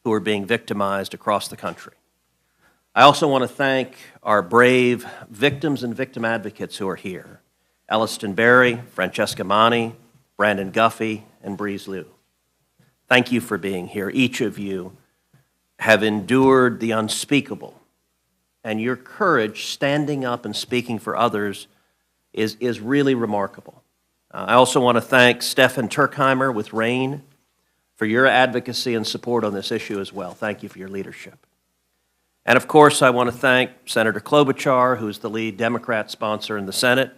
who are being victimized across the country. I also want to thank our brave victims and victim advocates who are here: Elliston Berry, Francesca Mani, Brandon Guffey, and Breeze Liu. Thank you for being here. Each of you have endured the unspeakable, and your courage standing up and speaking for others is really remarkable. I also want to thank Stefan Turkheimer with RAIN for your advocacy and support on this issue as well. Thank you for your leadership. And of course, I want to thank Senator Klobuchar, who is the lead Democrat sponsor in the Senate,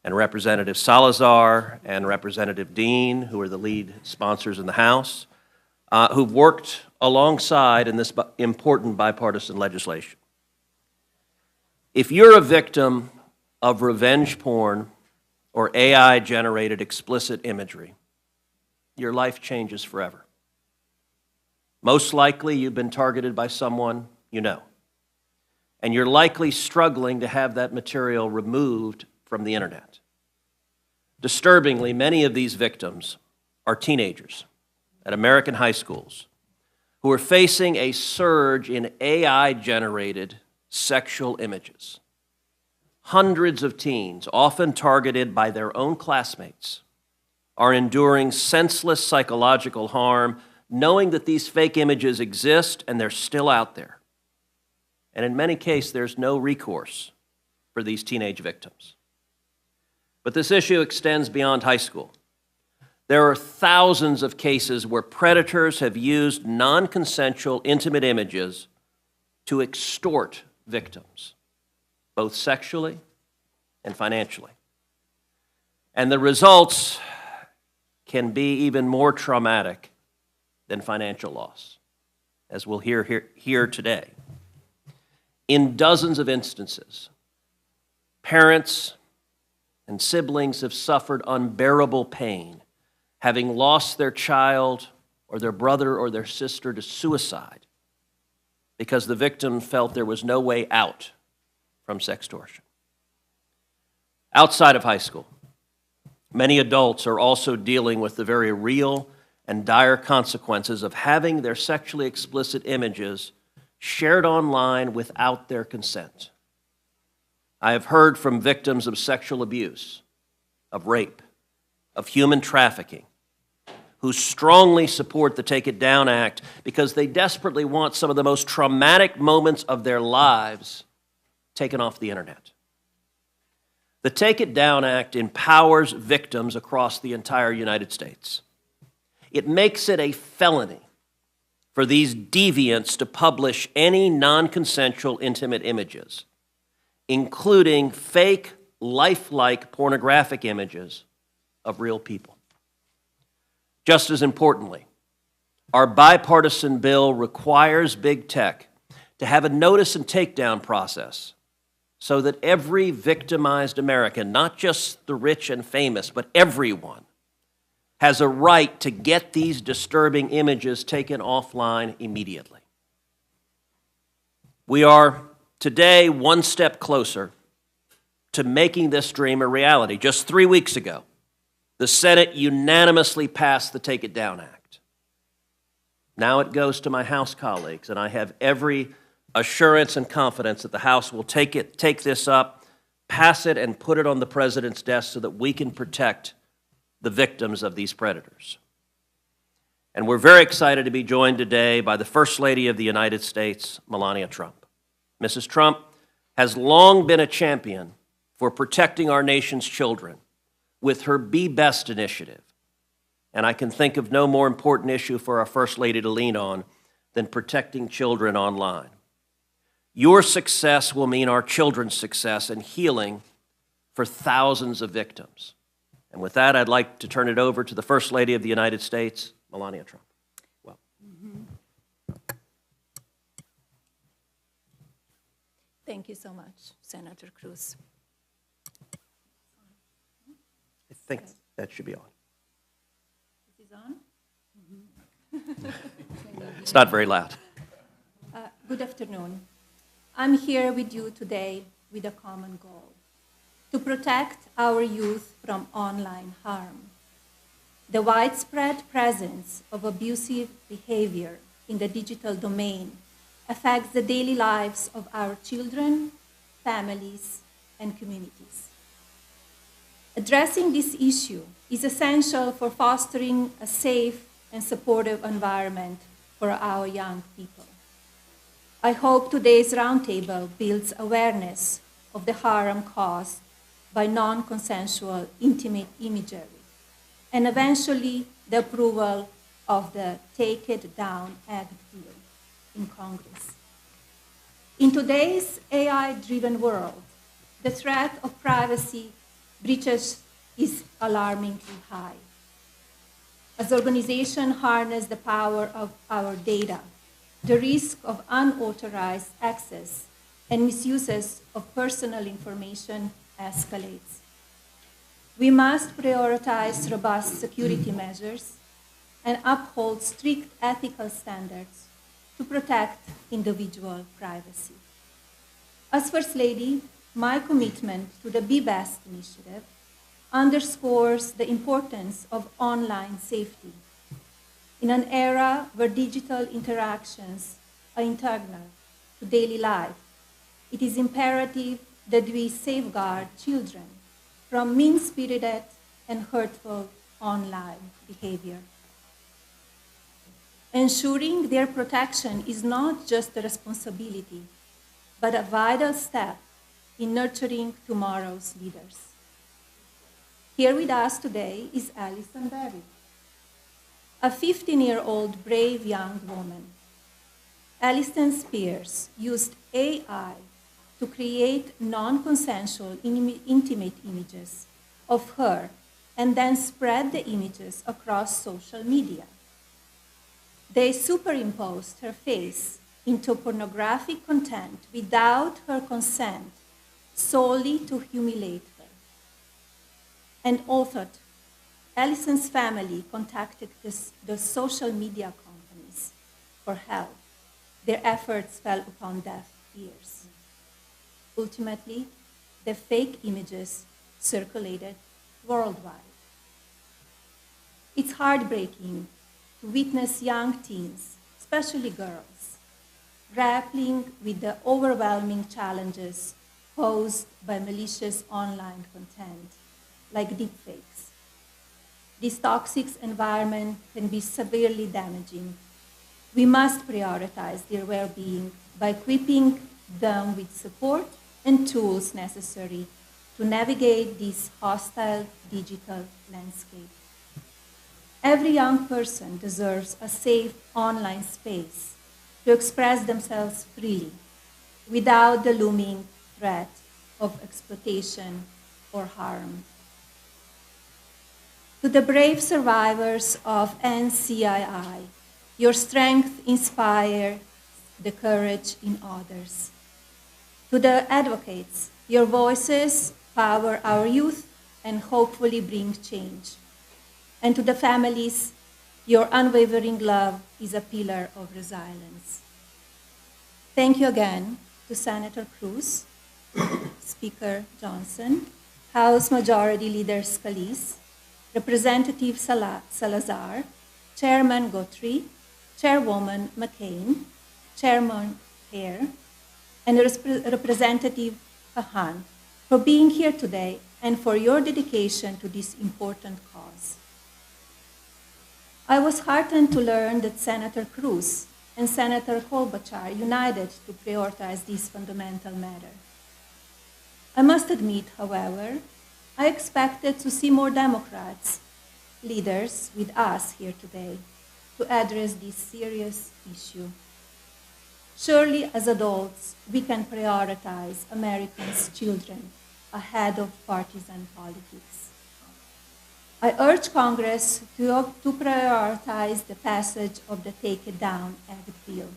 and Representative Salazar and Representative Dean, who are the lead sponsors in the House, who've worked alongside in this important bipartisan legislation. If you're a victim of revenge porn or AI-generated explicit imagery, your life changes forever. Most likely, you've been targeted by someone you know, and you're likely struggling to have that material removed from the internet. Disturbingly, many of these victims are teenagers at American high schools who are facing a surge in AI-generated sexual images. Hundreds of teens, often targeted by their own classmates, are enduring senseless psychological harm, knowing that these fake images exist and they're still out there. And in many cases, there's no recourse for these teenage victims. But this issue extends beyond high school. There are thousands of cases where predators have used non-consensual intimate images to extort victims, both sexually and financially. And the results can be even more traumatic than financial loss, as we'll hear today. In dozens of instances, parents and siblings have suffered unbearable pain, having lost their child or their brother or their sister to suicide because the victim felt there was no way out from sextortion. Outside of high school, many adults are also dealing with the very real and dire consequences of having their sexually explicit images shared online without their consent. I have heard from victims of sexual abuse, of rape, of human trafficking, who strongly support the Take It Down Act because they desperately want some of the most traumatic moments of their lives taken off the internet. The Take It Down Act empowers victims across the entire United States. It makes it a felony for these deviants to publish any non-consensual intimate images, including fake, lifelike pornographic images of real people. Just as importantly, our bipartisan bill requires big tech to have a notice and takedown process so that every victimized American, not just the rich and famous, but everyone, has a right to get these disturbing images taken offline immediately. We are today one step closer to making this dream a reality. Just 3 weeks ago, the Senate unanimously passed the Take It Down Act. Now it goes to my House colleagues, and I have every assurance and confidence that the House will take this up, pass it, and put it on the President's desk so that we can protect the victims of these predators. And we're very excited to be joined today by the First Lady of the United States, Melania Trump. Mrs. Trump has long been a champion for protecting our nation's children with her Be Best initiative. And I can think of no more important issue for our First Lady to lean on than protecting children online. Your success will mean our children's success and healing for thousands of victims. And with that, I'd like to turn it over to the First Lady of the United States, Melania Trump. Well. Thank you so much, Senator Cruz. I think that should be on. Is this on? It's not very loud. Good afternoon. I'm here with you today with a common goal: to protect our youth from online harm. The widespread presence of abusive behavior in the digital domain affects the daily lives of our children, families, and communities. Addressing this issue is essential for fostering a safe and supportive environment for our young people. I hope today's roundtable builds awareness of the harm caused by non-consensual intimate imagery, and eventually the approval of the Take It Down Act bill in Congress. In today's AI-driven world, the threat of privacy breaches is alarmingly high. As organizations harness the power of our data, the risk of unauthorized access and misuses of personal information escalates. We must prioritize robust security measures and uphold strict ethical standards to protect individual privacy. As First Lady, my commitment to the Be Best initiative underscores the importance of online safety. In an era where digital interactions are integral to daily life, it is imperative that we safeguard children from mean-spirited and hurtful online behavior. Ensuring their protection is not just a responsibility, but a vital step in nurturing tomorrow's leaders. Here with us today is Alison Berry, a 15-year-old brave young woman. Alison Spears used AI to create non-consensual intimate images of her and then spread the images across social media. They superimposed her face into pornographic content without her consent, solely to humiliate her. And authored, Alison's family contacted the social media companies for help. Their efforts fell upon deaf ears. Ultimately, the fake images circulated worldwide. It's heartbreaking to witness young teens, especially girls, grappling with the overwhelming challenges posed by malicious online content, like deepfakes. This toxic environment can be severely damaging. We must prioritize their well-being by equipping them with support and tools necessary to navigate this hostile digital landscape. Every young person deserves a safe online space to express themselves freely without the looming threat of exploitation or harm. To the brave survivors of NCII, your strength inspires the courage in others. To the advocates, your voices power our youth and hopefully bring change. And to the families, your unwavering love is a pillar of resilience. Thank you again to Senator Cruz, Speaker Johnson, House Majority Leader Scalise, Representative Salazar, Chairman Guthrie, Chairwoman McCain, Chairman Hare, and Representative Kahan for being here today and for your dedication to this important cause. I was heartened to learn that Senator Cruz and Senator Klobuchar united to prioritize this fundamental matter. I must admit, however, I expected to see more Democrats, leaders with us here today, to address this serious issue. Surely, as adults, we can prioritize Americans' children ahead of partisan politics. I urge Congress to prioritize the passage of the Take It Down Act bill.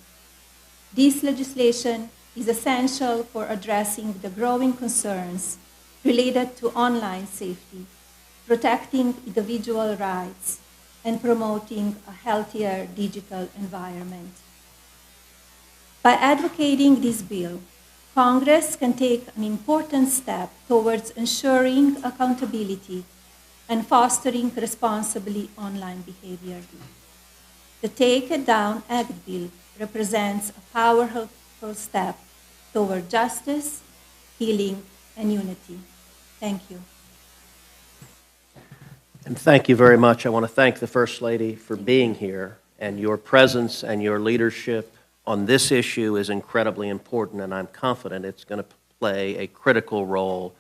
This legislation is essential for addressing the growing concerns related to online safety, protecting individual rights, and promoting a healthier digital environment. By advocating this bill, Congress can take an important step towards ensuring accountability and fostering responsibly online behavior. The Take It Down Act bill represents a powerful step toward justice, healing, and unity. Thank you. And thank you very much. I want to thank the First Lady for being here, and your presence and your leadership on this issue is incredibly important, and I'm confident it's going to play a critical role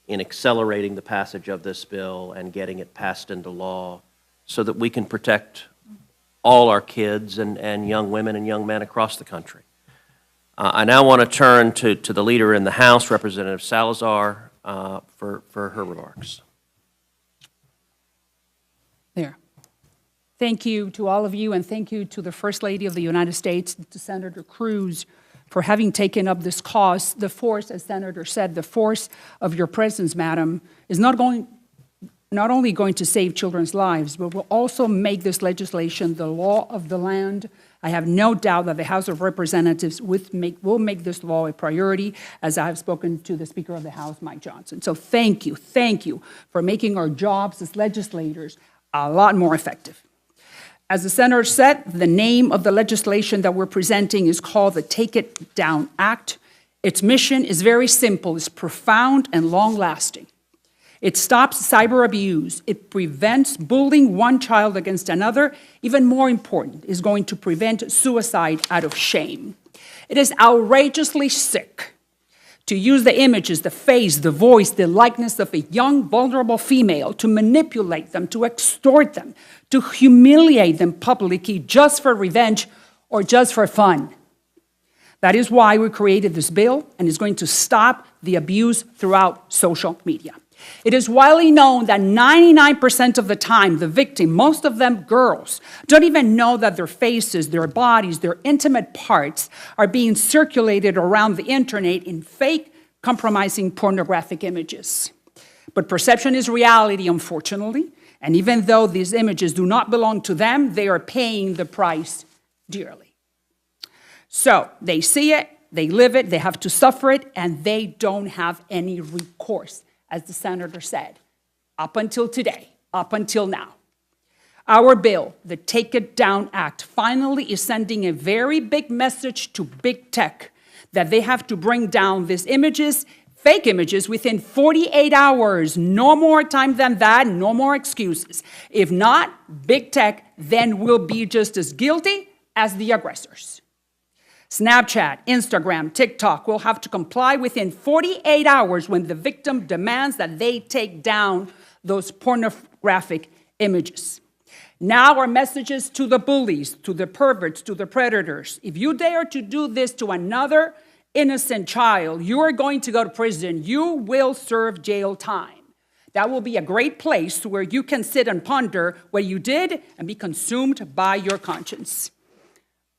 in accelerating the passage of this bill and getting it passed into law so that we can protect all our kids and young women and young men across the country. I now want to turn to the leader in the House, Representative Salazar, for her remarks. There. Thank you to all of you, and thank you to the First Lady of the United States, to Senator Cruz, for having taken up this cause. The force, as Senator said, the force of your presence, Madam, is not only going to save children's lives, but will also make this legislation the law of the land. I have no doubt that the House of Representatives will make this law a priority, as I have spoken to the Speaker of the House, Mike Johnson. So thank you for making our jobs as legislators a lot more effective. As the Senator said, the name of the legislation that we're presenting is called the Take It Down Act. Its mission is very simple. It's profound and long-lasting. It stops cyber abuse. It prevents bullying one child against another. Even more important, is going to prevent suicide out of shame. It is outrageously sick to use the images, the face, the voice, the likeness of a young, vulnerable female, to manipulate them, to extort them, to humiliate them publicly just for revenge or just for fun. That is why we created this bill, and it's going to stop the abuse throughout social media. It is widely known that 99% of the time, the victim, most of them girls, don't even know that their faces, their bodies, their intimate parts are being circulated around the internet in fake, compromising pornographic images. But perception is reality, unfortunately, and even though these images do not belong to them, they are paying the price dearly. So they see it, they live it, they have to suffer it, and they don't have any recourse. As the Senator said, up until today, up until now. Our bill, the Take It Down Act, finally is sending a very big message to big tech that they have to bring down these images, fake images, within 48 hours. No more time than that, no more excuses. If not, big tech then will be just as guilty as the aggressors. Snapchat, Instagram, TikTok will have to comply within 48 hours when the victim demands that they take down those pornographic images. Now our messages to the bullies, to the perverts, to the predators. If you dare to do this to another innocent child, you are going to go to prison. You will serve jail time. That will be a great place where you can sit and ponder what you did and be consumed by your conscience.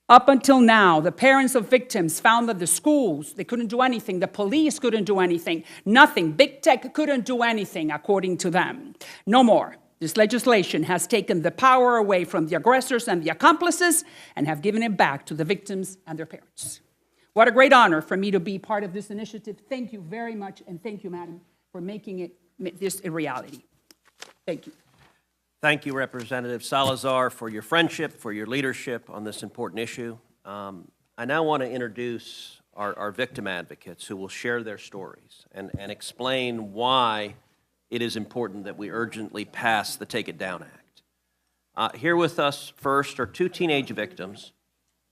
Up until now, the parents of victims found that the schools, they couldn't do anything. The police couldn't do anything. Nothing. Big tech couldn't do anything, according to them. No more. This legislation has taken the power away from the aggressors and the accomplices and have given it back to the victims and their parents. What a great honor for me to be part of this initiative. Thank you very much, and thank you, Madam, for making this a reality. Thank you. Thank you, Representative Salazar, for your friendship, for your leadership on this important issue. I now want to introduce our victim advocates who will share their stories and explain why it is important that we urgently pass the Take It Down Act. Here with us first are two teenage victims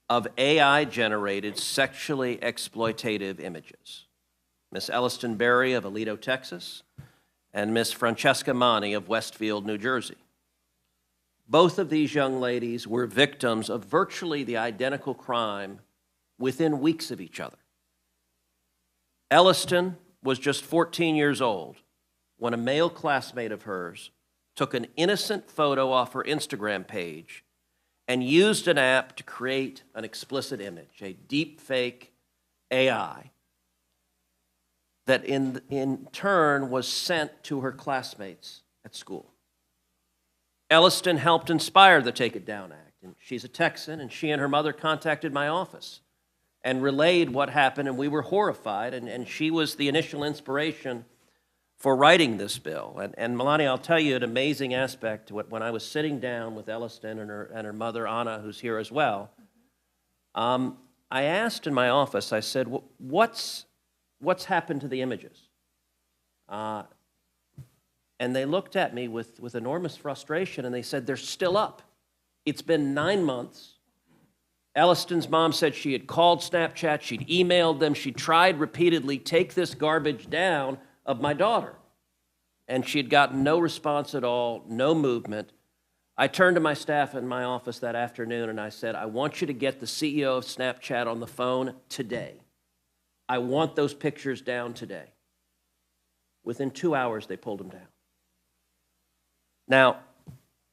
of AI-generated sexually exploitative images. Miss Elliston Berry of Aledo, Texas, and Miss Francesca Mani of Westfield, New Jersey. Both of these young ladies were victims of virtually the identical crime within weeks of each other. Elliston was just 14 years old when a male classmate of hers took an innocent photo off her Instagram page and used an app to create an explicit image, a deep fake AI, that in turn was sent to her classmates at school. Elliston helped inspire the Take It Down Act, and she's a Texan, and she and her mother contacted my office and relayed what happened, and we were horrified, and she was the initial inspiration for writing this bill. And Melania, I'll tell you an amazing aspect. When I was sitting down with Elliston and her mother, Anna, who's here as well, I asked in my office, I said, what's happened to the images? And they looked at me with enormous frustration, and they said, they're still up. It's been 9 months. Elliston's mom said she had called Snapchat, she'd emailed them, she tried repeatedly, take this garbage down of my daughter. And she had gotten no response at all, no movement. I turned to my staff in my office that afternoon and I said, I want you to get the CEO of Snapchat on the phone today. I want those pictures down today. Within 2 hours, they pulled them down. Now,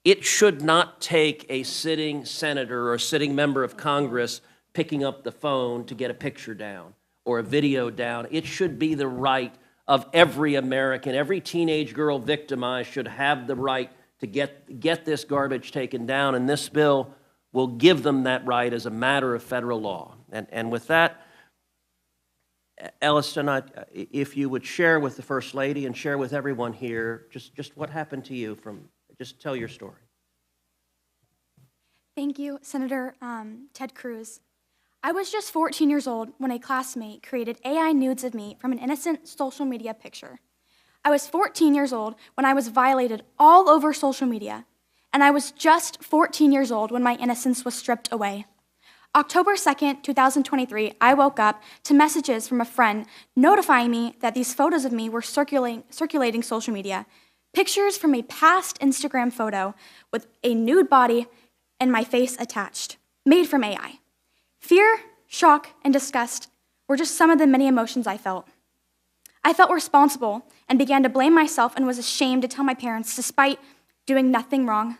it should not take a sitting senator or a sitting member of Congress picking up the phone to get a picture down or a video down. It should be the right of every American. Every teenage girl victimized should have the right to get this garbage taken down, and this bill will give them that right as a matter of federal law. And with that, Elliston, if you would share with the First Lady and share with everyone here just what happened to you just tell your story. Thank you, Senator Ted Cruz. I was just 14 years old when a classmate created AI nudes of me from an innocent social media picture. I was 14 years old when I was violated all over social media, and I was just 14 years old when my innocence was stripped away. October 2nd, 2023, I woke up to messages from a friend notifying me that these photos of me were circulating social media. Pictures from a past Instagram photo with a nude body and my face attached, made from AI. Fear, shock, and disgust were just some of the many emotions I felt. I felt responsible and began to blame myself and was ashamed to tell my parents despite doing nothing wrong.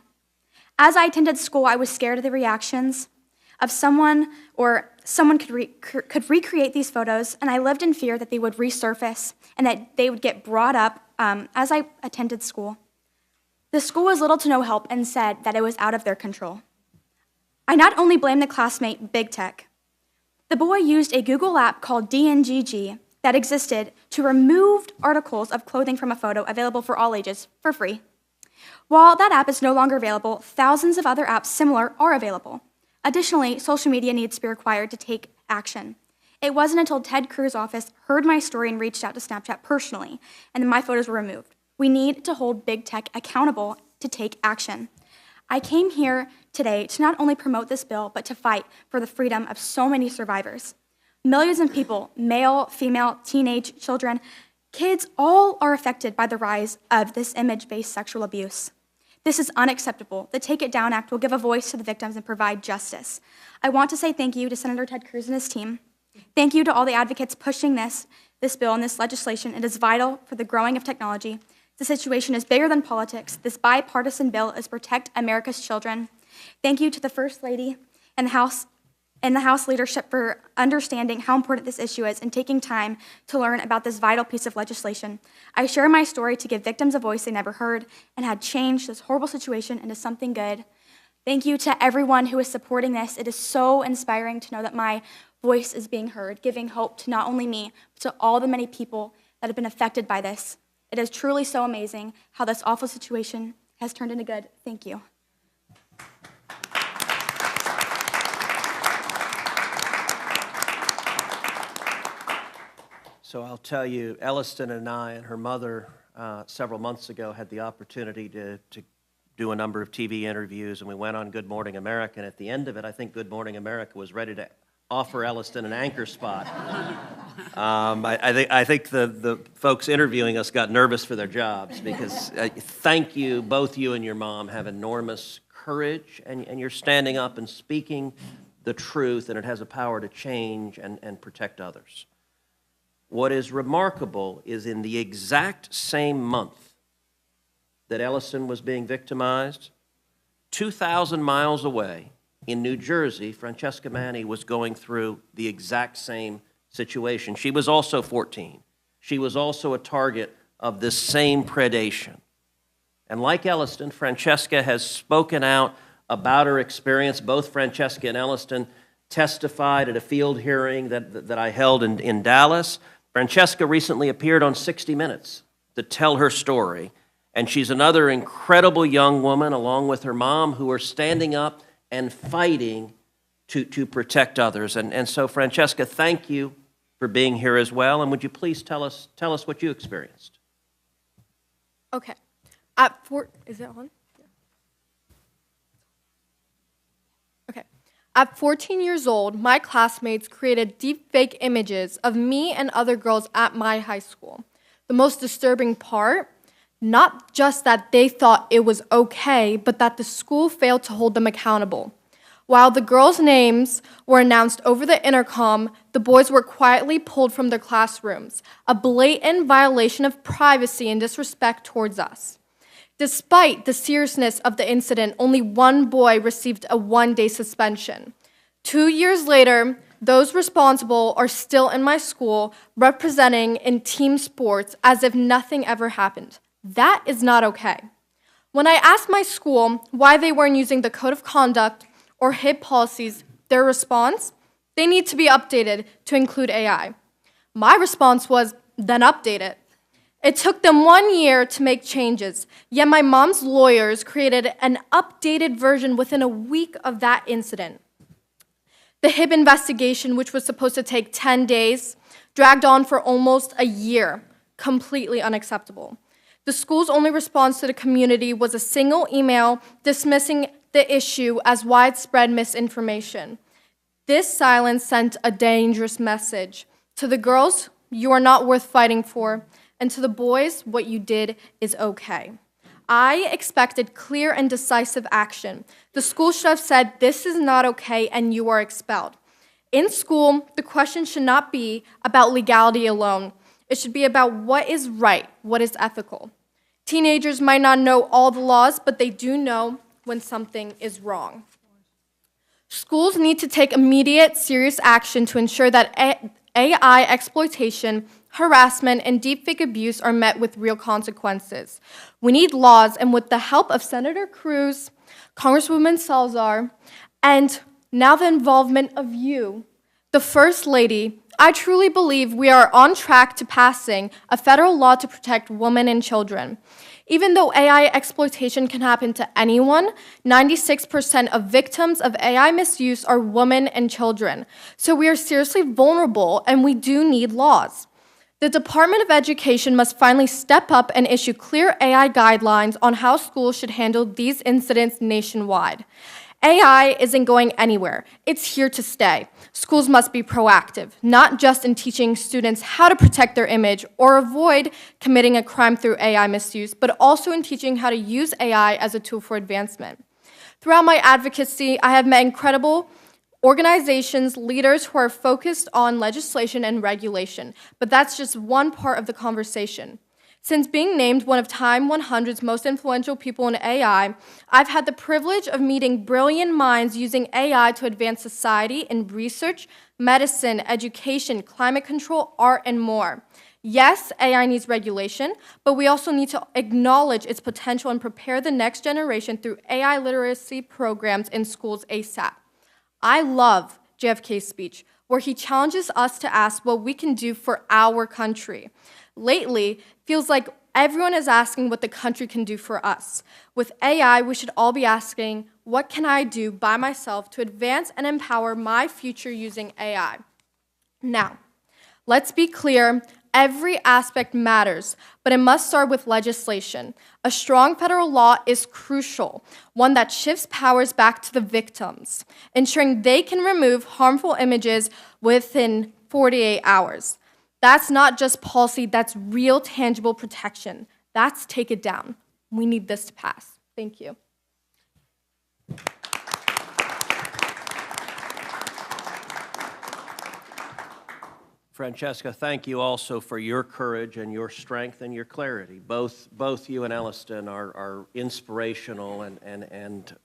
As I attended school, I was scared of the reactions of someone could recreate these photos, and I lived in fear that they would resurface and that they would get brought up as I attended school. The school was little to no help and said that it was out of their control. I not only blamed the classmate Big Tech. The boy used a Google app called DNGG that existed to remove articles of clothing from a photo available for all ages for free. While that app is no longer available, thousands of other apps similar are available. Additionally, social media needs to be required to take action. It wasn't until Ted Cruz's office heard my story and reached out to Snapchat personally, and then my photos were removed. We need to hold Big Tech accountable to take action. I came here today to not only promote this bill, but to fight for the freedom of so many survivors. Millions of people, male, female, teenage, children, kids, all are affected by the rise of this image-based sexual abuse. This is unacceptable. The Take It Down Act will give a voice to the victims and provide justice. I want to say thank you to Senator Ted Cruz and his team. Thank you to all the advocates pushing this bill and this legislation. It is vital for the growing of technology. The situation is bigger than politics. This bipartisan bill is to protect America's children. Thank you to the First Lady and the House leadership for understanding how important this issue is and taking time to learn about this vital piece of legislation. I share my story to give victims a voice they never heard and had changed this horrible situation into something good. Thank you to everyone who is supporting this. It is so inspiring to know that my voice is being heard, giving hope to not only me, but to all the many people that have been affected by this. It is truly so amazing how this awful situation has turned into good. Thank you. So I'll tell you, Elliston and I and her mother several months ago had the opportunity to do a number of TV interviews, and we went on Good Morning America, and at the end of it, I think Good Morning America was ready to offer Elliston an anchor spot. I think the folks interviewing us got nervous for their jobs because thank you, both you and your mom have enormous courage, and you're standing up and speaking the truth, and it has a power to change and protect others. What is remarkable is in the exact same month that Elliston was being victimized, 2,000 miles away in New Jersey, Francesca Manni was going through the exact same situation. She was also 14. She was also a target of this same predation. And like Elliston, Francesca has spoken out about her experience. Both Francesca and Elliston testified at a field hearing that I held in Dallas. Francesca recently appeared on 60 Minutes to tell her story. And she's another incredible young woman, along with her mom, who are standing up and fighting to protect others. And so, Francesca, thank you for being here as well. And would you please tell us what you experienced? Okay. Is it on? Yeah. Okay. At 14 years old, my classmates created deepfake images of me and other girls at my high school. The most disturbing part, not just that they thought it was okay, but that the school failed to hold them accountable. While the girls' names were announced over the intercom, the boys were quietly pulled from their classrooms, a blatant violation of privacy and disrespect towards us. Despite the seriousness of the incident, only one boy received a one-day suspension. 2 years later, those responsible are still in my school, representing in team sports as if nothing ever happened. That is not okay. When I asked my school why they weren't using the code of conduct or HIP policies, their response, they need to be updated to include AI. My response was, then update it. It took them 1 year to make changes, yet my mom's lawyers created an updated version within a week of that incident. The HIP investigation, which was supposed to take 10 days, dragged on for almost a year, completely unacceptable. The school's only response to the community was a single email dismissing the issue as widespread misinformation. This silence sent a dangerous message. To the girls, you are not worth fighting for, and to the boys, what you did is okay. I expected clear and decisive action. The school should have said, this is not okay, and you are expelled. In school, the question should not be about legality alone. It should be about what is right, what is ethical. Teenagers might not know all the laws, but they do know when something is wrong. Schools need to take immediate, serious action to ensure that AI exploitation, harassment, and deepfake abuse are met with real consequences. We need laws, and with the help of Senator Cruz, Congresswoman Salazar, and now the involvement of you, the First Lady, I truly believe we are on track to passing a federal law to protect women and children. Even though AI exploitation can happen to anyone, 96% of victims of AI misuse are women and children. So we are seriously vulnerable, and we do need laws. The Department of Education must finally step up and issue clear AI guidelines on how schools should handle these incidents nationwide. AI isn't going anywhere. It's here to stay. Schools must be proactive, not just in teaching students how to protect their image or avoid committing a crime through AI misuse, but also in teaching how to use AI as a tool for advancement. Throughout my advocacy, I have met incredible organizations, leaders who are focused on legislation and regulation, but that's just one part of the conversation. Since being named one of Time 100's most influential people in AI, I've had the privilege of meeting brilliant minds using AI to advance society in research, medicine, education, climate control, art, and more. Yes, AI needs regulation, but we also need to acknowledge its potential and prepare the next generation through AI literacy programs in schools ASAP. I love JFK's speech, where he challenges us to ask what we can do for our country. Lately, feels like everyone is asking what the country can do for us. With AI, we should all be asking, what can I do by myself to advance and empower my future using AI? Now, let's be clear, every aspect matters, but it must start with legislation. A strong federal law is crucial, one that shifts powers back to the victims, ensuring they can remove harmful images within 48 hours. That's not just policy, that's real, tangible protection. That's take it down. We need this to pass. Thank you. Francesca, thank you also for your courage and your strength and your clarity. Both you and Elliston are inspirational, and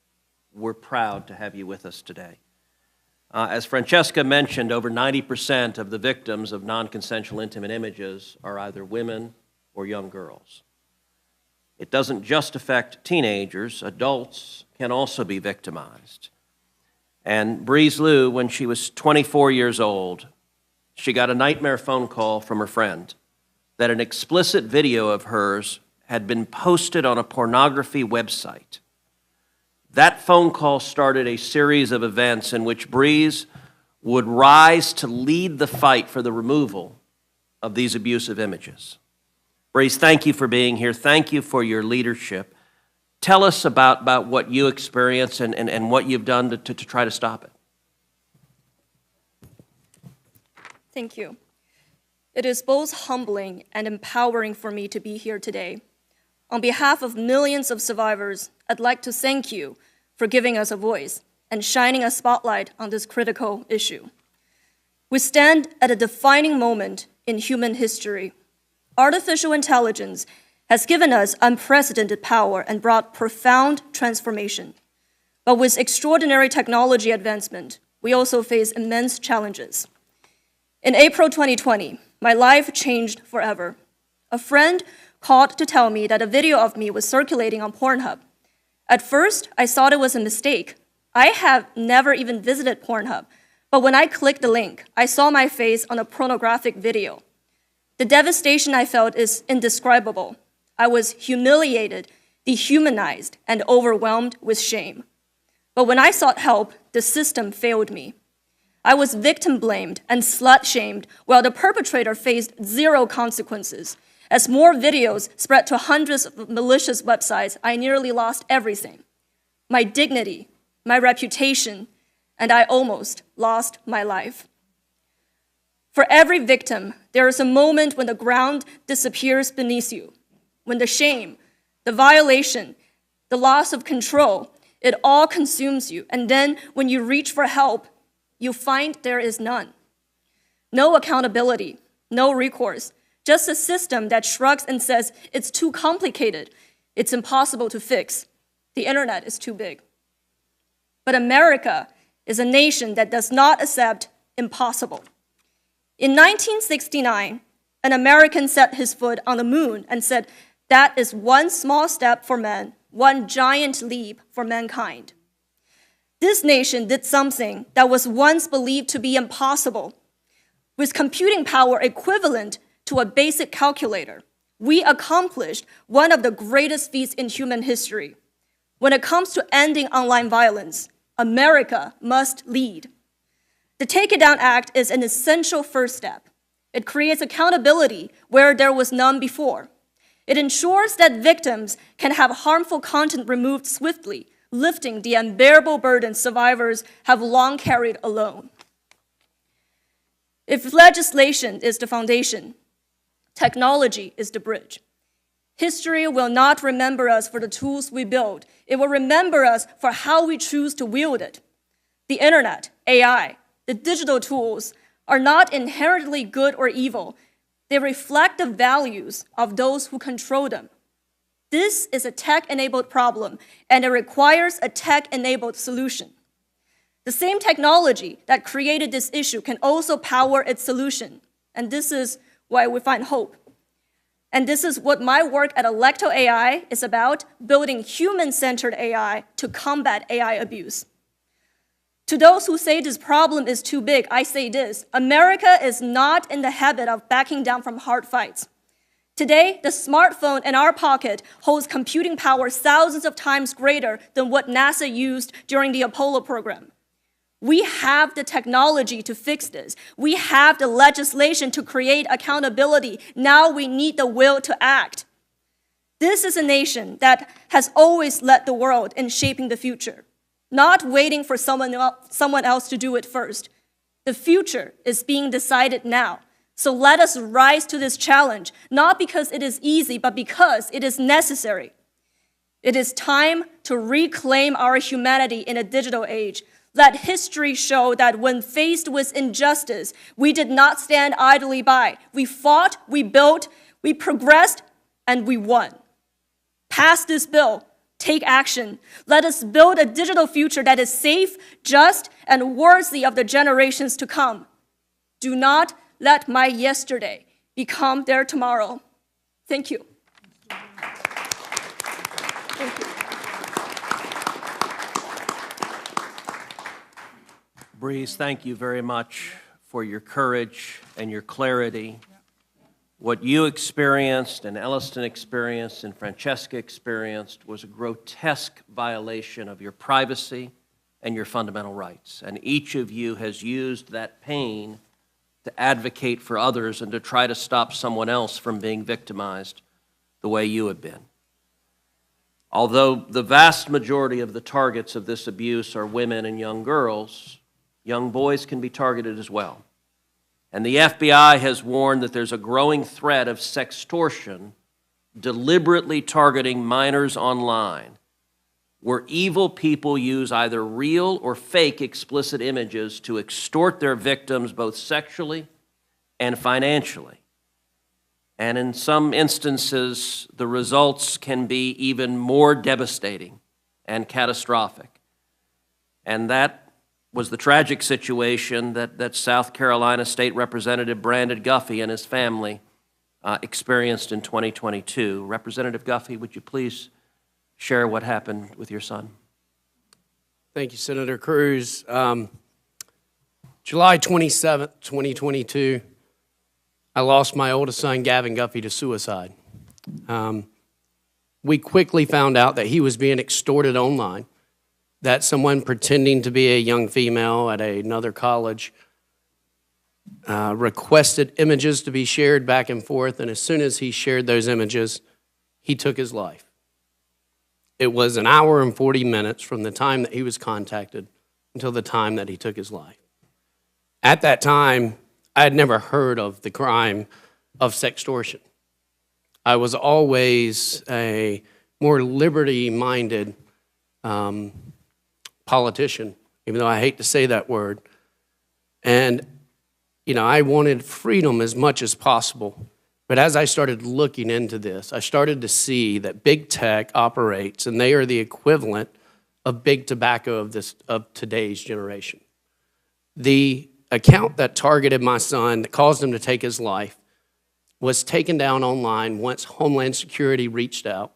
we're proud to have you with us today. As Francesca mentioned, over 90% of the victims of non-consensual intimate images are either women or young girls. It doesn't just affect teenagers. Adults can also be victimized. And Breeze Lou, when she was 24 years old, she got a nightmare phone call from her friend that an explicit video of hers had been posted on a pornography website. That phone call started a series of events in which Breeze would rise to lead the fight for the removal of these abusive images. Breeze, thank you for being here. Thank you for your leadership. Tell us about what you experienced and what you've done to try to stop it. Thank you. It is both humbling and empowering for me to be here today. On behalf of millions of survivors, I'd like to thank you for giving us a voice and shining a spotlight on this critical issue. We stand at a defining moment in human history. Artificial intelligence has given us unprecedented power and brought profound transformation. But with extraordinary technology advancement, we also face immense challenges. In April 2020, my life changed forever. A friend called to tell me that a video of me was circulating on Pornhub. At first, I thought it was a mistake. I have never even visited Pornhub, but when I clicked the link, I saw my face on a pornographic video. The devastation I felt is indescribable. I was humiliated, dehumanized, and overwhelmed with shame. But when I sought help, the system failed me. I was victim blamed and slut shamed while the perpetrator faced zero consequences. As more videos spread to hundreds of malicious websites, I nearly lost everything. My dignity, my reputation, and I almost lost my life. For every victim, there is a moment when the ground disappears beneath you, when the shame, the violation, the loss of control, it all consumes you. And then when you reach for help, you find there is none. No accountability, no recourse, just a system that shrugs and says, it's too complicated, it's impossible to fix, the internet is too big. But America is a nation that does not accept impossible. In 1969, an American set his foot on the moon and said, that is one small step for man, one giant leap for mankind. This nation did something that was once believed to be impossible. With computing power equivalent to a basic calculator, we accomplished one of the greatest feats in human history. When it comes to ending online violence, America must lead. The Take It Down Act is an essential first step. It creates accountability where there was none before. It ensures that victims can have harmful content removed swiftly, lifting the unbearable burden survivors have long carried alone. If legislation is the foundation, technology is the bridge. History will not remember us for the tools we build. It will remember us for how we choose to wield it. The internet, AI, the digital tools are not inherently good or evil. They reflect the values of those who control them. This is a tech-enabled problem, and it requires a tech-enabled solution. The same technology that created this issue can also power its solution, and this is why we find hope. And this is what my work at Electo AI is about, building human-centered AI to combat AI abuse. To those who say this problem is too big, I say this: America is not in the habit of backing down from hard fights. Today, the smartphone in our pocket holds computing power thousands of times greater than what NASA used during the Apollo program. We have the technology to fix this. We have the legislation to create accountability. Now we need the will to act. This is a nation that has always led the world in shaping the future, not waiting for someone else to do it first. The future is being decided now. So let us rise to this challenge, not because it is easy, but because it is necessary. It is time to reclaim our humanity in a digital age. Let history show that when faced with injustice, we did not stand idly by. We fought, we built, we progressed, and we won. Pass this bill. Take action. Let us build a digital future that is safe, just, and worthy of the generations to come. Do not let my yesterday become their tomorrow. Thank you. Thank you. Breeze, thank you very much for your courage and your clarity. What you experienced and Elliston experienced and Francesca experienced was a grotesque violation of your privacy and your fundamental rights. And each of you has used that pain to advocate for others and to try to stop someone else from being victimized the way you have been. Although the vast majority of the targets of this abuse are women and young girls, young boys can be targeted as well. And the FBI has warned that there's a growing threat of sextortion deliberately targeting minors online, where evil people use either real or fake explicit images to extort their victims both sexually and financially. And in some instances, the results can be even more devastating and catastrophic. And that was the tragic situation that South Carolina State Representative Brandon Guffey and his family experienced in 2022. Representative Guffey, would you please share what happened with your son? Thank you, Senator Cruz. July 27th, 2022, I lost my oldest son, Gavin Guffey, to suicide. We quickly found out that he was being extorted online, that someone pretending to be a young female at another college requested images to be shared back and forth, and as soon as he shared those images, he took his life. It was an hour and 40 minutes from the time that he was contacted until the time that he took his life. At that time, I had never heard of the crime of sextortion. I was always a more liberty-minded politician, even though I hate to say that word. And, I wanted freedom as much as possible. But as I started looking into this, I started to see that big tech operates, and they are the equivalent of big tobacco of today's generation. The account that targeted my son, that caused him to take his life, was taken down online once Homeland Security reached out.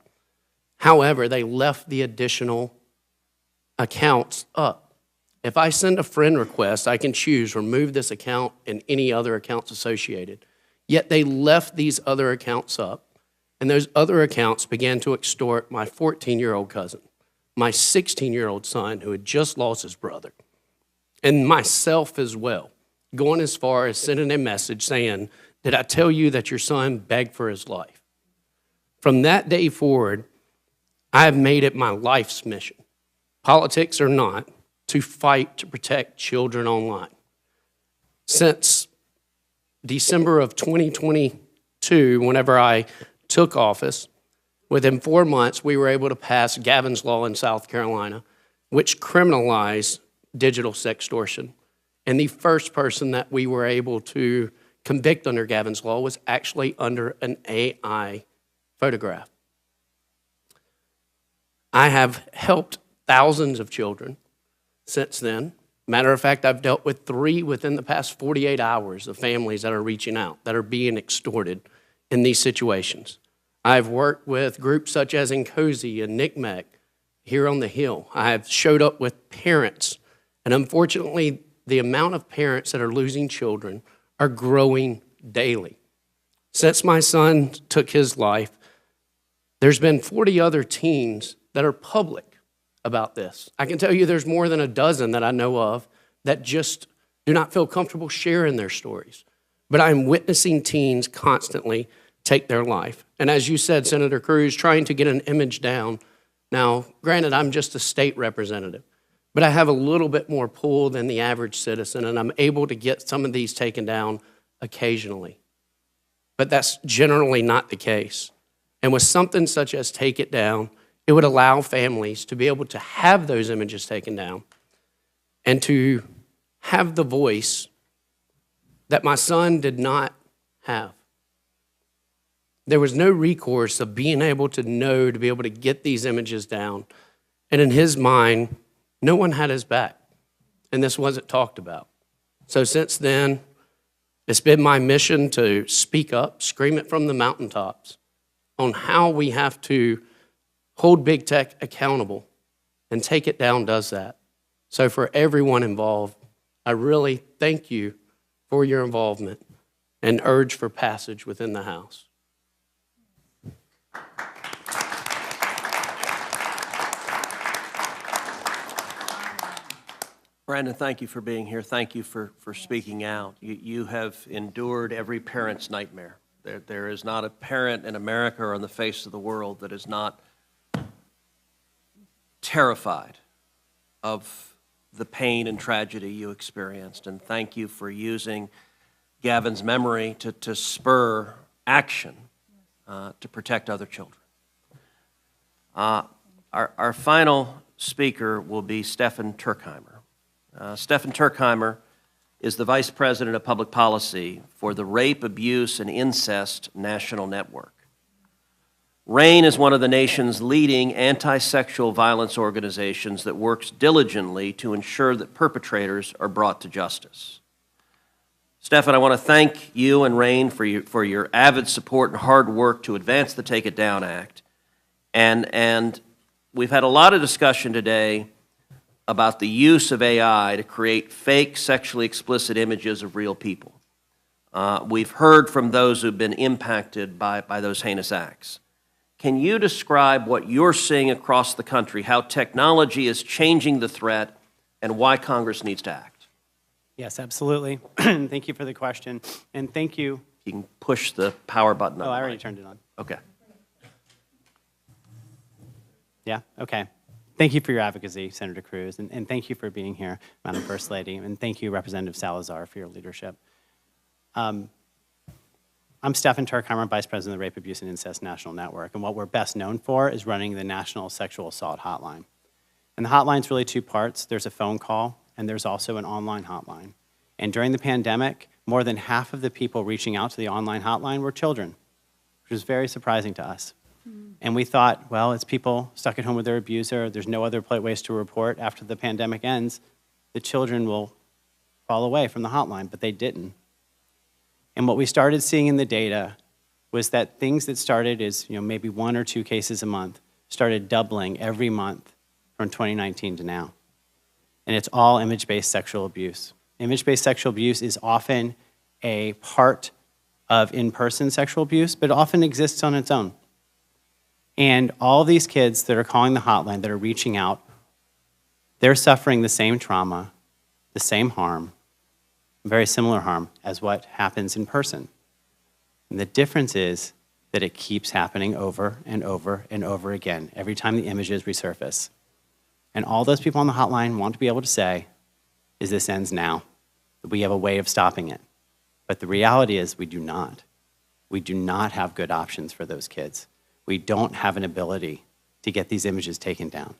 However, they left the additional accounts up. If I send a friend request, I can choose remove this account and any other accounts associated. Yet they left these other accounts up, and those other accounts began to extort my 14-year-old cousin, my 16-year-old son who had just lost his brother, and myself as well, going as far as sending a message saying, "Did I tell you that your son begged for his life?" From that day forward, I have made it my life's mission, politics or not, to fight to protect children online. Since December of 2022, whenever I took office, within 4 months, we were able to pass Gavin's Law in South Carolina, which criminalized digital sextortion. And the first person that we were able to convict under Gavin's Law was actually under an AI photograph. I have helped thousands of children since then. Matter of fact, I've dealt with 3 within the past 48 hours of families that are reaching out, that are being extorted in these situations. I've worked with groups such as Nkosi and NCMEC here on the Hill. I have showed up with parents, and unfortunately, the amount of parents that are losing children are growing daily. Since my son took his life, there's been 40 other teens that are public about this. I can tell you there's more than a dozen that I know of that just do not feel comfortable sharing their stories. But I'm witnessing teens constantly take their life. And as you said, Senator Cruz, trying to get an image down. Now, granted, I'm just a state representative, but I have a little bit more pull than the average citizen, and I'm able to get some of these taken down occasionally. But that's generally not the case. And with something such as Take It Down, it would allow families to be able to have those images taken down and to have the voice that my son did not have. There was no recourse of being able to know, to be able to get these images down. And in his mind, no one had his back, and this wasn't talked about. So since then, it's been my mission to speak up, scream it from the mountaintops on how we have to hold big tech accountable, and Take It Down does that. So for everyone involved, I really thank you for your involvement. and urge for passage within the House. Brandon, thank you for being here. Thank you for speaking out. You have endured every parent's nightmare. There is not a parent in America or on the face of the world that is not terrified of the pain and tragedy you experienced. And thank you for using Gavin's memory to spur action to protect other children. Our final speaker will be Stefan Turkheimer. Stefan Turkheimer is the Vice President of Public Policy for the Rape, Abuse, and Incest National Network. RAIN is one of the nation's leading anti-sexual violence organizations that works diligently to ensure that perpetrators are brought to justice. Stefan, I want to thank you and RAIN for your avid support and hard work to advance the Take It Down Act. And we've had a lot of discussion today about the use of AI to create fake sexually explicit images of real people. We've heard from those who've been impacted by those heinous acts. Can you describe what you're seeing across the country, how technology is changing the threat, and why Congress needs to act? Yes, absolutely. Thank you for the question, and thank you. You can push the power button on. Oh, I already turned it on. Okay. Yeah, okay. Thank you for your advocacy, Senator Cruz, and thank you for being here, Madam First Lady, and thank you, Representative Salazar, for your leadership. I'm Stefan Turkheimer, Vice President of the Rape, Abuse, and Incest National Network, and what we're best known for is running the National Sexual Assault Hotline. And the hotline's really two parts. There's a phone call, and there's also an online hotline. And during the pandemic, more than half of the people reaching out to the online hotline were children, which was very surprising to us. And we thought, well, it's people stuck at home with their abuser. There's no other ways to report. After the pandemic ends, the children will fall away from the hotline, but they didn't. And what we started seeing in the data was that things that started as maybe 1 or 2 cases a month started doubling every month from 2019 to now. And it's all image-based sexual abuse. Image-based sexual abuse is often a part of in-person sexual abuse, but it often exists on its own. And all of these kids that are calling the hotline, that are reaching out, they're suffering the same trauma, the same harm, very similar harm as what happens in person. And the difference is that it keeps happening over and over and over again, every time the images resurface. And all those people on the hotline want to be able to say, is this ends now? That we have a way of stopping it. But the reality is we do not. We do not have good options for those kids. We don't have an ability to get these images taken down,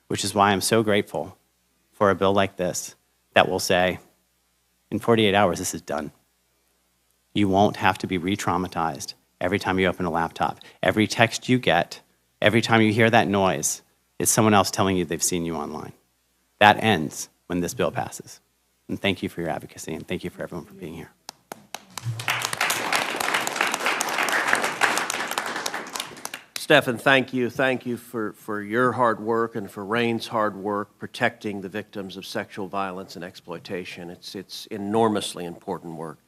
which is why I'm so grateful for a bill like this that will say, in 48 hours, this is done. You won't have to be re-traumatized every time you open a laptop. Every text you get, every time you hear that noise, is someone else telling you they've seen you online. That ends when this bill passes. And thank you for your advocacy, and thank you for everyone for being here. Stefan, thank you. Thank you for your hard work and for RAIN's hard work protecting the victims of sexual violence and exploitation. It's enormously important work.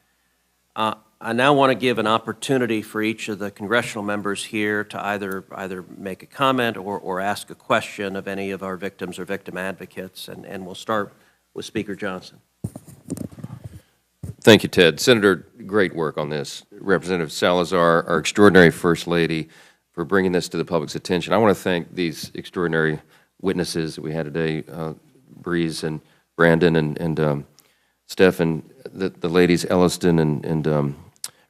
I now want to give an opportunity for each of the congressional members here to either make a comment or ask a question of any of our victims or victim advocates, and we'll start with Speaker Johnson. Thank you, Ted. Senator, great work on this. Representative Salazar, our extraordinary First Lady, for bringing this to the public's attention. I want to thank these extraordinary witnesses that we had today, Breeze and Brandon and Stefan, the ladies Elliston and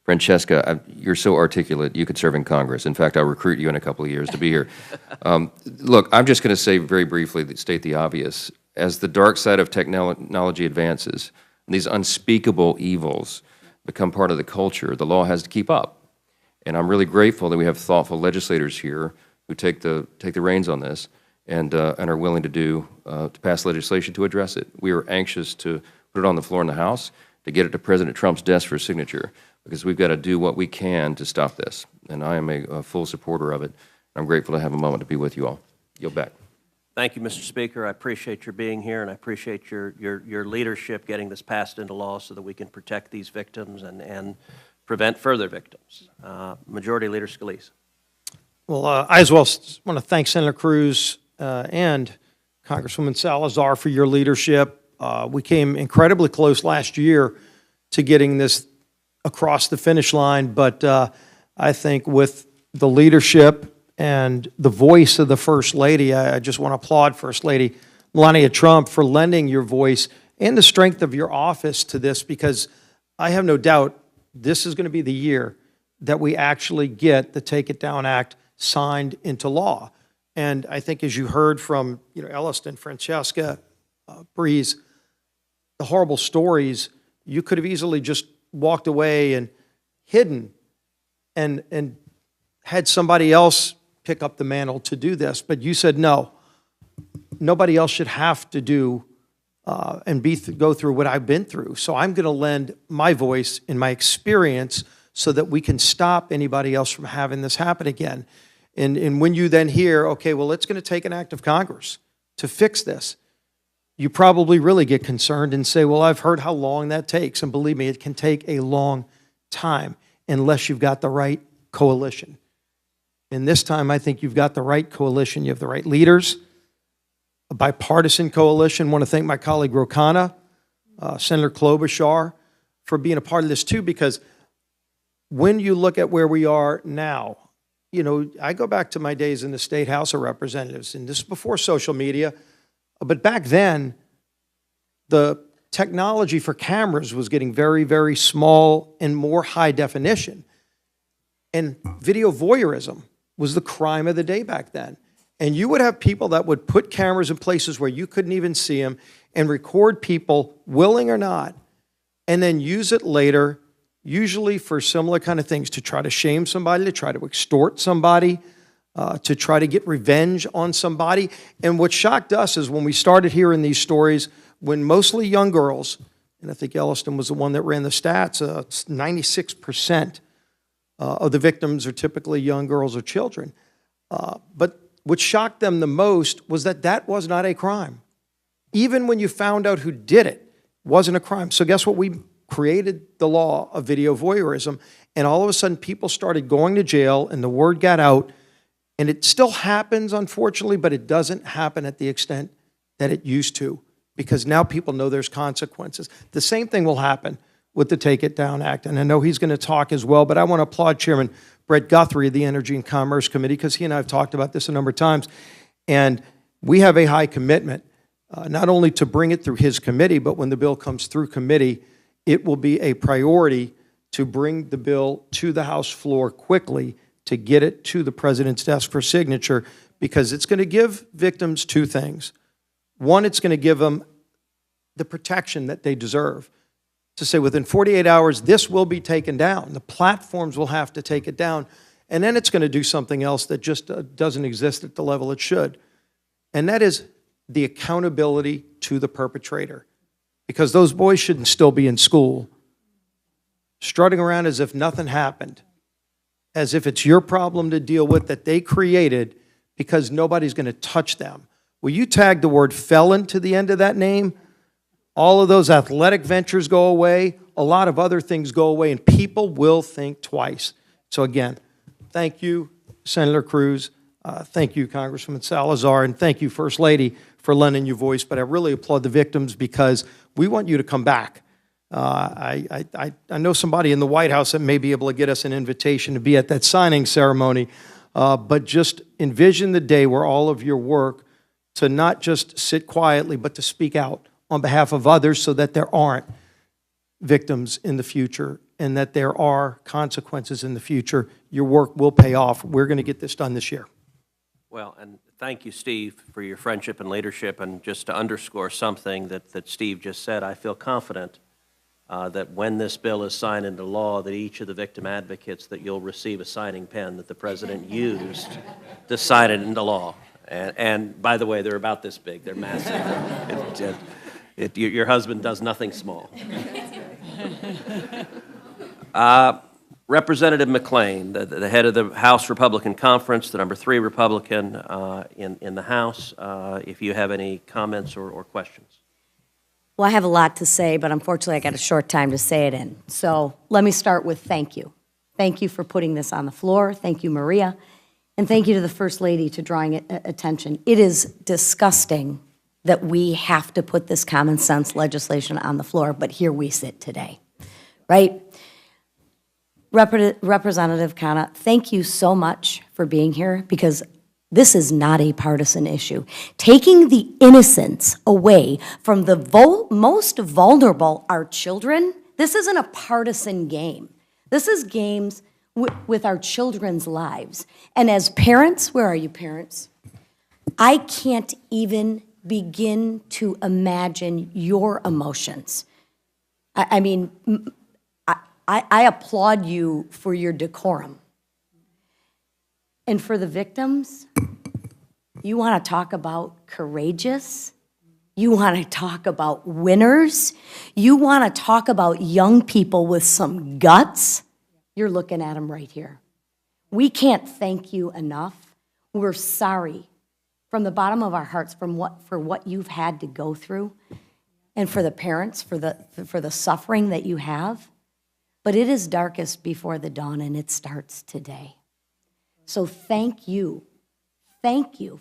Francesca. You're so articulate, you could serve in Congress. In fact, I'll recruit you in a couple of years to be here. Look, I'm just going to say very briefly, state the obvious. As the dark side of technology advances, and these unspeakable evils become part of the culture, the law has to keep up. And I'm really grateful that we have thoughtful legislators here who take the reins on this and are willing to pass legislation to address it. We are anxious to put it on the floor in the House, to get it to President Trump's desk for signature, because we've got to do what we can to stop this. And I am a full supporter of it. I'm grateful to have a moment to be with you all. Yield back. Thank you, Mr. Speaker. I appreciate your being here, and I appreciate your leadership getting this passed into law so that we can protect these victims and prevent further victims. Majority Leader Scalise. Well, I as well want to thank Senator Cruz and Congresswoman Salazar for your leadership. We came incredibly close last year to getting this across the finish line, but I think with the leadership and the voice of the First Lady, I just want to applaud First Lady Melania Trump for lending your voice and the strength of your office to this, because I have no doubt this is going to be the year that we actually get the Take It Down Act signed into law. And I think, as you heard from Elliston, Francesca, Breeze, the horrible stories, you could have easily just walked away and hidden and had somebody else pick up the mantle to do this. But you said, no, nobody else should have to do and go through what I've been through. So I'm going to lend my voice and my experience so that we can stop anybody else from having this happen again. And when you then hear, okay, well, it's going to take an act of Congress to fix this, you probably really get concerned and say, well, I've heard how long that takes. And believe me, it can take a long time unless you've got the right coalition. And this time, I think you've got the right coalition. You have the right leaders, a bipartisan coalition. I want to thank my colleague Rosanna, Senator Klobuchar, for being a part of this too, because when you look at where we are now, I go back to my days in the State House of Representatives, and this is before social media, but back then, the technology for cameras was getting very, very small and more high definition. And video voyeurism was the crime of the day back then. And you would have people that would put cameras in places where you couldn't even see them and record people, willing or not, and then use it later, usually for similar kind of things, to try to shame somebody, to try to extort somebody, to try to get revenge on somebody. And what shocked us is when we started hearing these stories, when mostly young girls, and I think Elliston was the one that ran the stats, 96% of the victims are typically young girls or children. But what shocked them the most was that that was not a crime. Even when you found out who did it, wasn't a crime. So guess what? We created the law of video voyeurism, and all of a sudden people started going to jail, and the word got out, and it still happens, unfortunately, but it doesn't happen at the extent that it used to, because now people know there's consequences. The same thing will happen with the Take It Down Act, and I know he's going to talk as well, but I want to applaud Chairman Brett Guthrie of the Energy and Commerce Committee, because he and I have talked about this a number of times, and we have a high commitment, not only to bring it through his committee, but when the bill comes through committee, it will be a priority to bring the bill to the House floor quickly to get it to the President's desk for signature, because it's going to give victims two things. One, it's going to give them the protection that they deserve. To say within 48 hours, this will be taken down. The platforms will have to take it down. And then it's going to do something else that just doesn't exist at the level it should. And that is the accountability to the perpetrator. Because those boys shouldn't still be in school, strutting around as if nothing happened, as if it's your problem to deal with that they created, because nobody's going to touch them. Well, you tag the word felon to the end of that name, all of those athletic ventures go away, a lot of other things go away, and people will think twice. So again, thank you, Senator Cruz. Thank you, Congresswoman Salazar, and thank you, First Lady, for lending your voice. But I really applaud the victims, because we want you to come back. I know somebody in the White House that may be able to get us an invitation to be at that signing ceremony, but just envision the day where all of your work to not just sit quietly, but to speak out on behalf of others, so that there aren't victims in the future and that there are consequences in the future. Your work will pay off. We're going to get this done this year. Well, and thank you, Steve, for your friendship and leadership. And just to underscore something that Steve just said, I feel confident that when this bill is signed into law, that each of the victim advocates, that you'll receive a signing pen that the President used to sign it into law. And by the way, they're about this big. They're massive. Your husband does nothing small. Representative McLean, the head of the House Republican Conference, the number 3 Republican in the House, if you have any comments or questions. Well, I have a lot to say, but unfortunately I got a short time to say it in. So let me start with thank you. Thank you for putting this on the floor. Thank you, Maria. And thank you to the First Lady to drawing attention. It is disgusting that we have to put this common sense legislation on the floor, but here we sit today, right? Representative Khanna, thank you so much for being here, because this is not a partisan issue. Taking the innocence away from the most vulnerable, our children, this isn't a partisan game. This is games with our children's lives. And as parents, where are you parents? I can't even begin to imagine your emotions. I mean, I applaud you for your decorum. And for the victims, you want to talk about courageous? You want to talk about winners? You want to talk about young people with some guts? You're looking at them right here. We can't thank you enough. We're sorry from the bottom of our hearts for what you've had to go through, and for the parents, for the suffering that you have. But it is darkest before the dawn, and it starts today. So thank you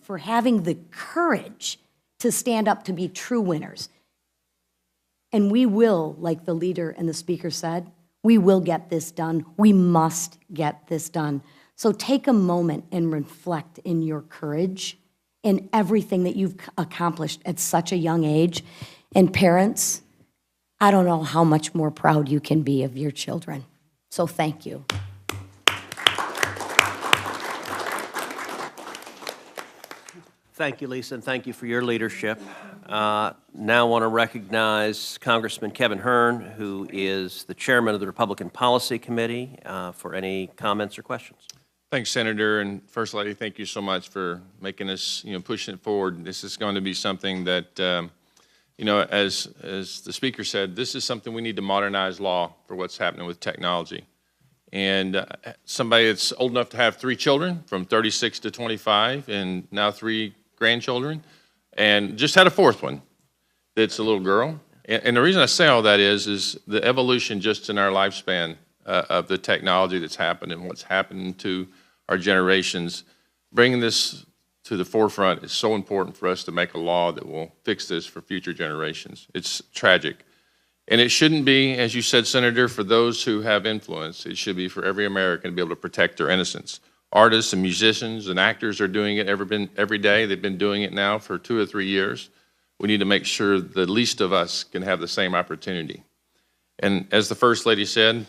for having the courage to stand up to be true winners. And we will, like the leader and the speaker said, we will get this done. We must get this done. So take a moment and reflect in your courage in everything that you've accomplished at such a young age. And parents, I don't know how much more proud you can be of your children. So thank you. Thank you, Lisa, and thank you for your leadership. Now I want to recognize Congressman Kevin Hern, who is the chairman of the Republican Policy Committee, for any comments or questions. Thanks, Senator, and First Lady, thank you so much for making us, pushing it forward. This is going to be something that, as the speaker said, this is something we need to modernize law for what's happening with technology. And somebody that's old enough to have 3 children, from 36 to 25, and now 3 grandchildren, and just had a 4th one that's a little girl. And the reason I say all that is the evolution just in our lifespan of the technology that's happened and what's happened to our generations. Bringing this to the forefront is so important for us to make a law that will fix this for future generations. It's tragic. And it shouldn't be, as you said, Senator, for those who have influence. It should be for every American to be able to protect their innocence. Artists and musicians and actors are doing it every day. They've been doing it now for 2 or 3 years. We need to make sure the least of us can have the same opportunity. And as the First Lady said,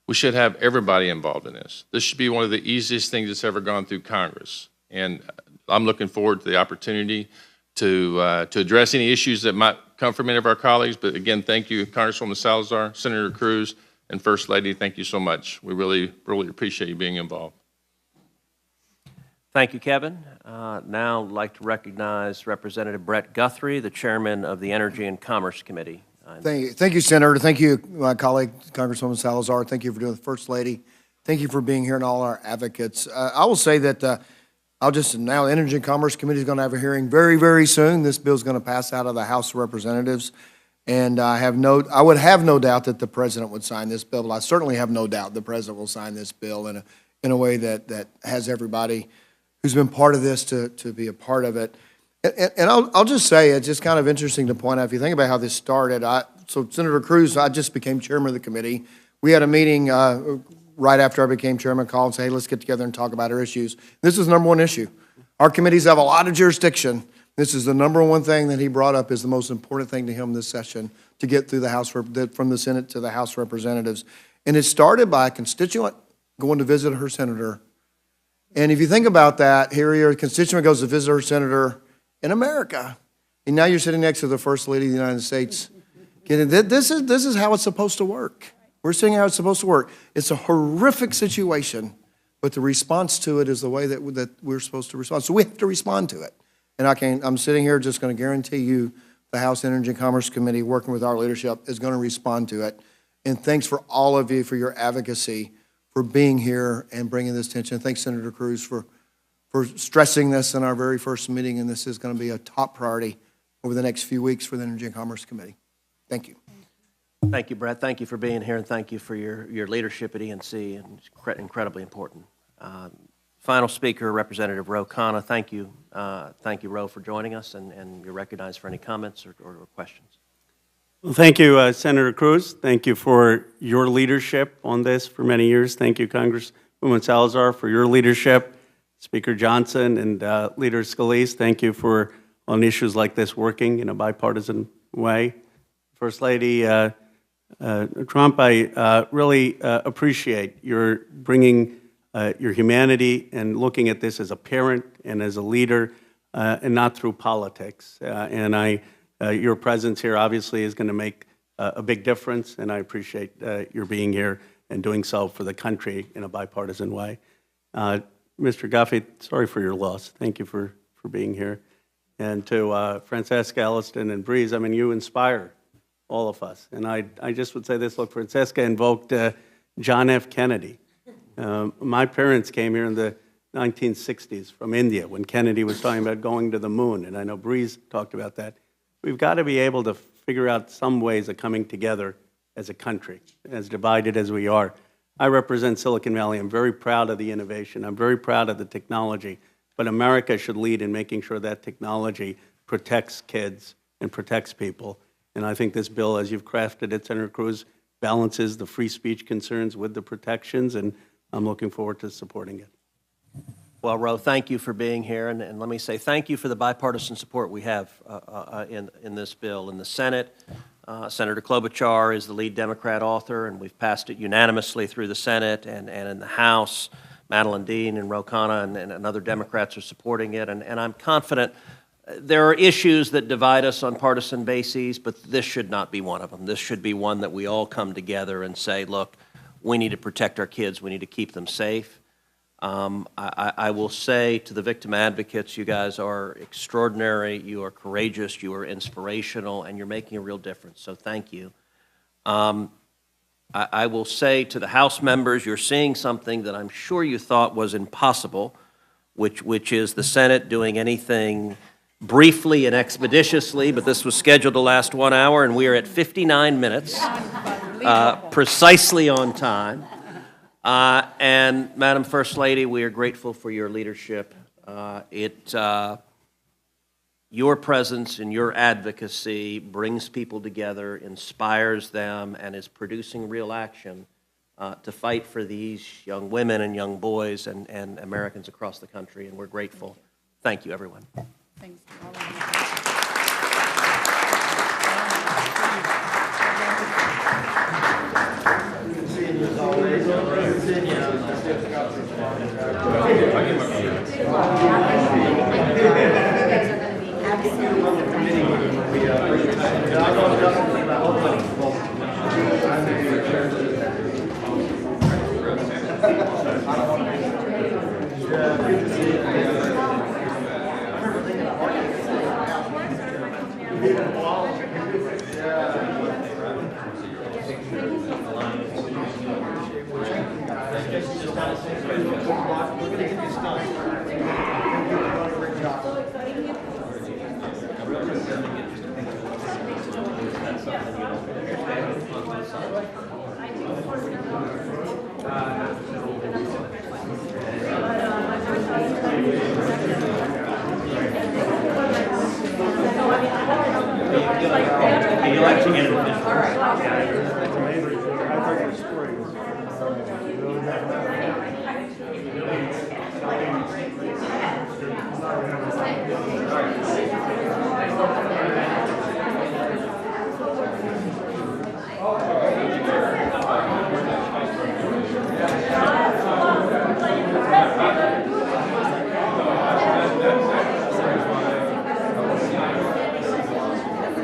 we should have everybody involved in this. This should be one of the easiest things that's ever gone through Congress. And I'm looking forward to the opportunity to address any issues that might come from any of our colleagues. But again, thank you, Congresswoman Salazar, Senator Cruz, and First Lady. Thank you so much. We really, really appreciate you being involved. Thank you, Kevin. Now I'd like to recognize Representative Brett Guthrie, the chairman of the Energy and Commerce Committee. Thank you, Senator. Thank you, my colleague, Congresswoman Salazar. Thank you for doing the First Lady. Thank you for being here and all our advocates. I will say that now the Energy and Commerce Committee is going to have a hearing very, very soon. This bill is going to pass out of the House of Representatives. And I would have no doubt that the President would sign this bill, but I certainly have no doubt the President will sign this bill in a way that has everybody who's been part of this to be a part of it. And I'll just say, it's just kind of interesting to point out, if you think about how this started, so Senator Cruz, I just became chairman of the committee. We had a meeting right after I became chairman, called and say, hey, let's get together and talk about our issues. This is the number one issue. Our committees have a lot of jurisdiction. This is the number one thing that he brought up is the most important thing to him this session, to get through the House, from the Senate to the House of Representatives. And it started by a constituent going to visit her senator. And if you think about that, here your constituent goes to visit her senator in America. And now you're sitting next to the First Lady of the United States. This is how it's supposed to work. We're seeing how it's supposed to work. It's a horrific situation, but the response to it is the way that we're supposed to respond. So we have to respond to it. And I'm sitting here just going to guarantee you the House Energy and Commerce Committee, working with our leadership, is going to respond to it. And thanks for all of you for your advocacy for being here and bringing this attention. Thanks, Senator Cruz, for stressing this in our very first meeting, and this is going to be a top priority over the next few weeks for the Energy and Commerce Committee. Thank you. Thank you, Brett. Thank you for being here, and thank you for your leadership at ENC, and it's incredibly important. Final speaker, Representative Ro Khanna. Thank you, Ro, for joining us, and you're recognized for any comments or questions. Well, thank you, Senator Cruz. Thank you for your leadership on this for many years. Thank you, Congresswoman Salazar, for your leadership. Speaker Johnson and Leader Scalise, thank you for, on issues like this, working in a bipartisan way. First Lady Trump, I really appreciate your bringing your humanity and looking at this as a parent and as a leader and not through politics. Your presence here obviously is going to make a big difference, and I appreciate your being here and doing so for the country in a bipartisan way. Mr. Guffey, sorry for your loss. Thank you for being here. And to Francesca, Elliston, and Breeze, I mean, you inspire all of us. And I just would say this, look, Francesca invoked John F. Kennedy. My parents came here in the 1960s from India when Kennedy was talking about going to the moon, and I know Breeze talked about that. We've got to be able to figure out some ways of coming together as a country, as divided as we are. I represent Silicon Valley. I'm very proud of the innovation. I'm very proud of the technology. But America should lead in making sure that technology protects kids and protects people. And I think this bill, as you've crafted it, Senator Cruz, balances the free speech concerns with the protections, and I'm looking forward to supporting it. Well, Ro, thank you for being here, and let me say thank you for the bipartisan support we have in this bill. In the Senate, Senator Klobuchar is the lead Democrat author, and we've passed it unanimously through the Senate, and in the House, Madeline Dean and Ro Khanna and other Democrats are supporting it, and I'm confident. There are issues that divide us on partisan bases, but this should not be one of them. This should be one that we all come together and say, look, we need to protect our kids. We need to keep them safe. I will say to the victim advocates, you guys are extraordinary, you are courageous, you are inspirational, and you're making a real difference, so thank you. I will say to the House members, you're seeing something that I'm sure you thought was impossible, which is the Senate doing anything briefly and expeditiously, but this was scheduled to last 1 hour, and we are at 59 minutes, precisely on time. And Madam First Lady, we are grateful for your leadership. Your presence and your advocacy brings people together, inspires them, and is producing real action to fight for these young women and young boys and Americans across the country, and we're grateful. Thank you, everyone. Thanks to all of you. You like to get it official. All right.